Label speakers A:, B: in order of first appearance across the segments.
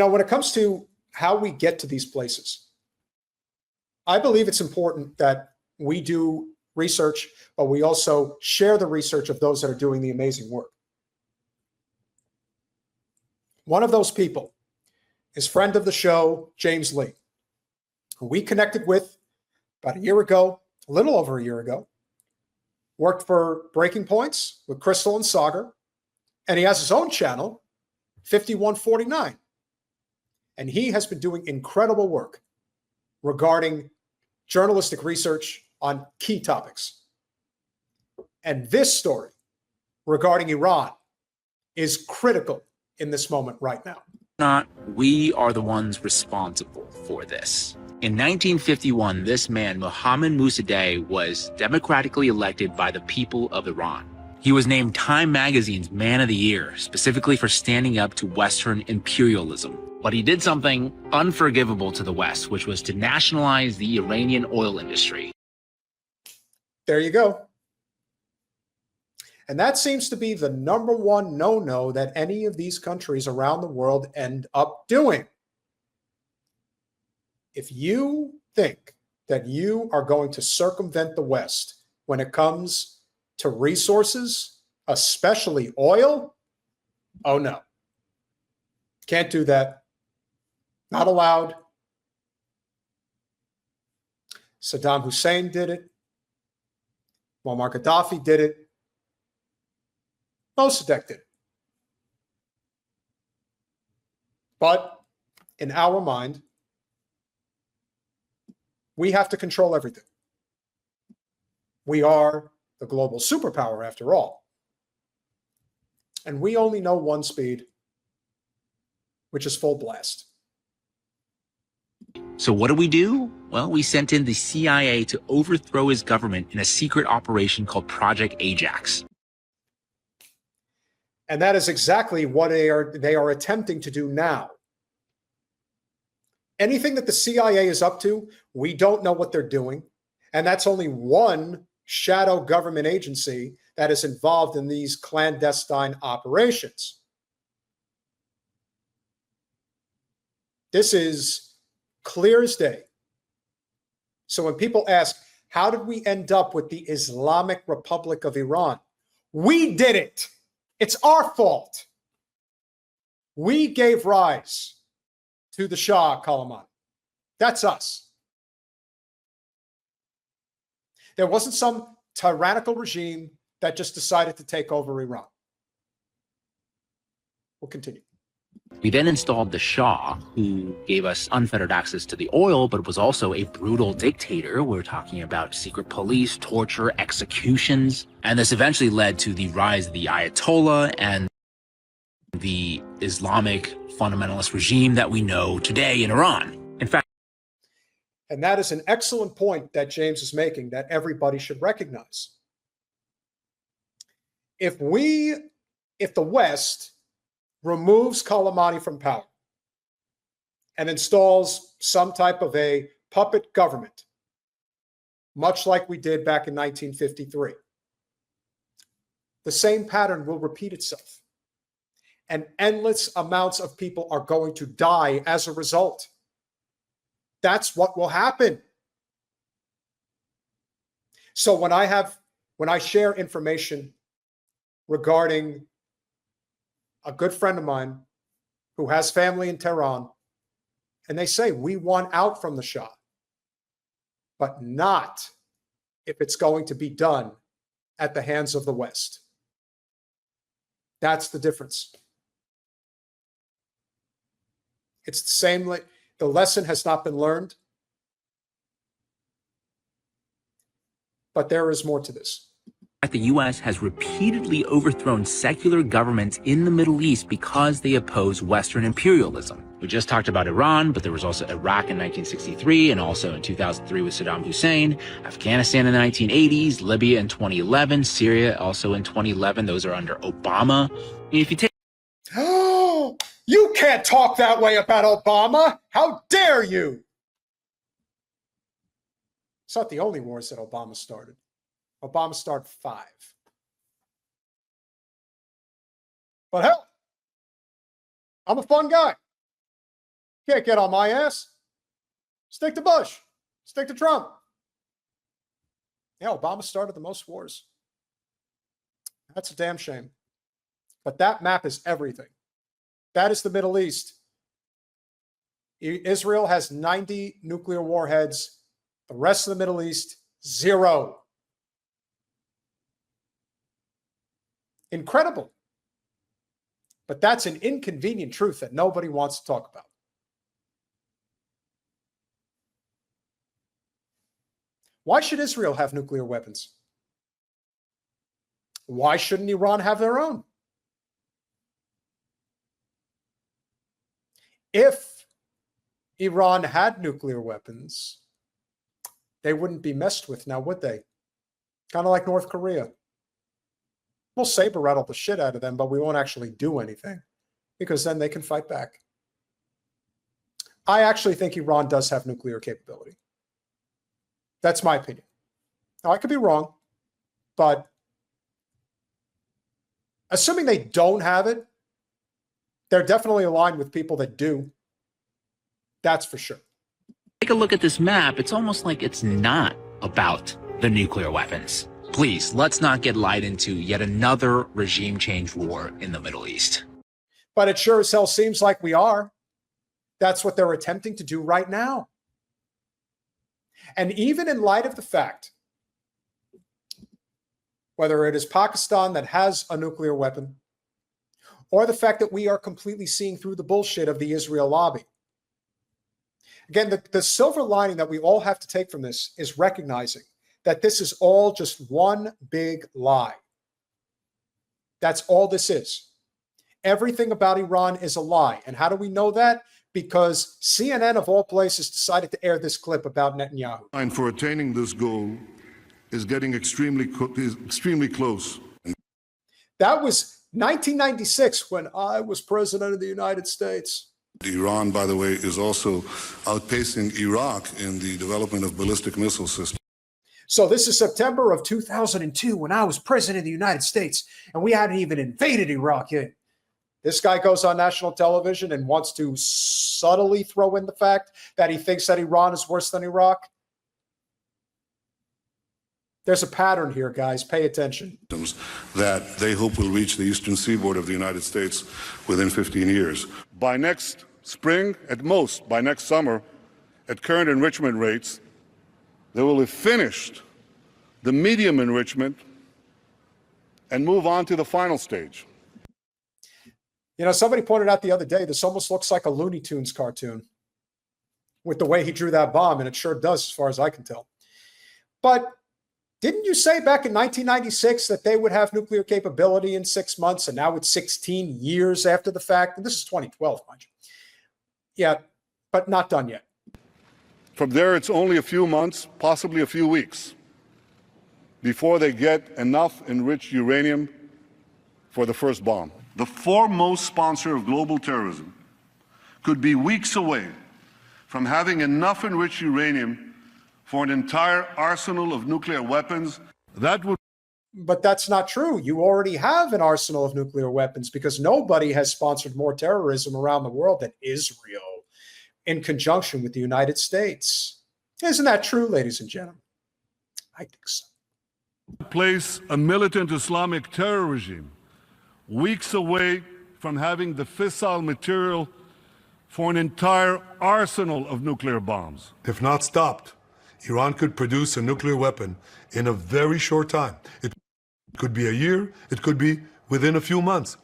A: When it comes to how we get to these places, I believe it's important that we do research, but we also share the research of those that are doing the amazing work. One of those people is friend of the show, James Lee, who we connected with about a year ago, a little over a year ago, worked for Breaking Points with Crystal and Sagar, and he has his own channel, 5149. And he has been doing incredible work regarding journalistic research on key topics. And this story regarding Iran is critical in this moment right now.
B: Not, we are the ones responsible for this. In 1951, this man, Mohammad Mossadegh, was democratically elected by the people of Iran. He was named Time Magazine's Man of the Year, specifically for standing up to Western imperialism. But he did something unforgivable to the West, which was to nationalize the Iranian oil industry.
A: There you go. And that seems to be the number one no-no that any of these countries around the world end up doing. If you think that you are going to circumvent the West when it comes to resources, especially oil, oh no. Can't do that. Not allowed. Saddam Hussein did it. Muammar Gaddafi did it. Mossadegh did it. But in our mind, we have to control everything. We are the global superpower after all. And we only know one speed, which is full blast.
B: So what do? Well, we sent in the CIA to overthrow his government in a secret operation called Project Ajax.
A: And that is exactly what they are attempting to do now. Anything that the CIA is up to, we don't know what they're doing. And that's only one shadow government agency that is involved in these clandestine operations. This is clear as day. So when people ask, how did we end up with the Islamic Republic of Iran? We did it. It's our fault. We gave rise to the Shah Kalamani. That's us. There wasn't some tyrannical regime that just decided to take over Iran. We'll continue.
B: We then installed the Shah, who gave us unfettered access to the oil, but was also a brutal dictator. We're talking about secret police, torture, executions. And this eventually led to the rise of the Ayatollah and the Islamic fundamentalist regime that we know today in Iran. In fact,
A: and that is an excellent point that James is making that everybody should recognize. If the West removes Soleimani from power and installs some type of a puppet government, much like we did back in 1953, the same pattern will repeat itself. And endless amounts of people are going to die as a result. That's what will happen. So when I share information regarding a good friend of mine who has family in Tehran, and they say, we want out from the Shah, but not if it's going to be done at the hands of the West. That's the difference. It's the same. The lesson has not been learned, but there is more to this.
B: The U.S. has repeatedly overthrown secular governments in the Middle East because they oppose Western imperialism. We just talked about Iran, but there was also Iraq in 1963 and also in 2003 with Saddam Hussein, Afghanistan in the 1980s, Libya in 2011, Syria also in 2011. Those are under Obama. If you take
A: you can't talk that way about Obama. How dare you? It's not the only wars that Obama started. Obama started 5. But hell, I'm a fun guy. Can't get on my ass. Stick to Bush. Stick to Trump. Yeah, Obama started the most wars. That's a damn shame. But that map is everything. That is the Middle East. Israel has 90 nuclear warheads. The rest of the Middle East, 0. Incredible. But that's an inconvenient truth that nobody wants to talk about. Why should Israel have nuclear weapons? Why shouldn't Iran have their own? If Iran had nuclear weapons, they wouldn't be messed with now, would they? Kind of like North Korea. We'll saber rattle the shit out of them, but we won't actually do anything because then they can fight back. I actually think Iran does have nuclear capability. That's my opinion. Now, I could be wrong, but assuming they don't have it, they're definitely aligned with people that do. That's for sure.
B: Take a look at this map. It's almost like it's not about the nuclear weapons. Please, let's not get lied into yet another regime change war in the Middle East.
A: But it sure as hell seems like we are. That's what they're attempting to do right now. And even in light of the fact, whether it is Pakistan that has a nuclear weapon, or the fact that we are completely seeing through the bullshit of the Israel lobby. Again, the silver lining that we all have to take from this is recognizing that this is all just one big lie. That's all this is. Everything about Iran is a lie. And how do we know that? Because CNN, of all places, decided to air this clip about Netanyahu.
C: And for attaining this goal is getting extremely close.
A: That was 1996 when I was president of the United States.
C: Iran, by the way, is also outpacing Iraq in the development of ballistic missile systems.
A: So this is September of 2002 when I was president of the United States and we hadn't even invaded Iraq yet. This guy goes on national television and wants to subtly throw in the fact that he thinks that Iran is worse than Iraq. There's a pattern here, guys. Pay attention.
C: That they hope will reach the eastern seaboard of the United States within 15 years. By next spring, at most, by next summer, at current enrichment rates, they will have finished the medium enrichment and move on to the final stage.
A: You know, somebody pointed out the other day, this almost looks like a Looney Tunes cartoon with the way he drew that bomb, and it sure does, as far as I can tell. But didn't you say back in 1996 that they would have nuclear capability in 6 months, and now it's 16 years after the fact? And this is 2012, mind you. Yeah, but not done yet.
C: From there, it's only a few months, possibly a few weeks, before they get enough enriched uranium for the first bomb. The foremost sponsor of global terrorism could be weeks away from having enough enriched uranium for an entire arsenal of nuclear weapons. That would.
A: But that's not true. You already have an arsenal of nuclear weapons because nobody has sponsored more terrorism around the world than Israel in conjunction with the United States. Isn't that true, ladies and gentlemen? I think so.
C: Place a militant Islamic terror regime weeks away from having the fissile material for an entire arsenal of nuclear bombs.
D: If not stopped, Iran could produce a nuclear weapon in a very short time. It could be a year, it could be within a few months.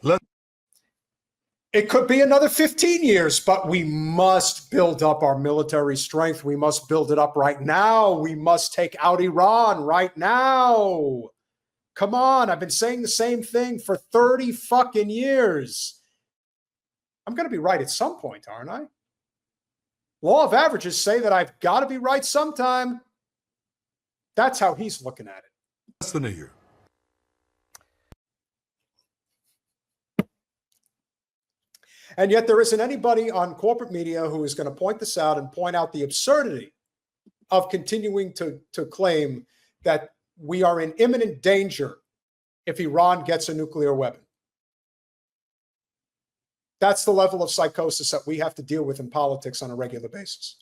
A: It could be another 15 years, but we must build up our military strength. We must build it up right now. We must take out Iran right now. Come on, I've been saying the same thing for 30 fucking years. I'm going to be right at some point, aren't I? Law of averages say that I've got to be right sometime. That's how he's looking at it.
D: Less than a year.
A: And yet there isn't anybody on corporate media who is going to point this out and point out the absurdity of continuing to claim that we are in imminent danger if Iran gets a nuclear weapon. That's the level of psychosis that we have to deal with in politics on a regular basis.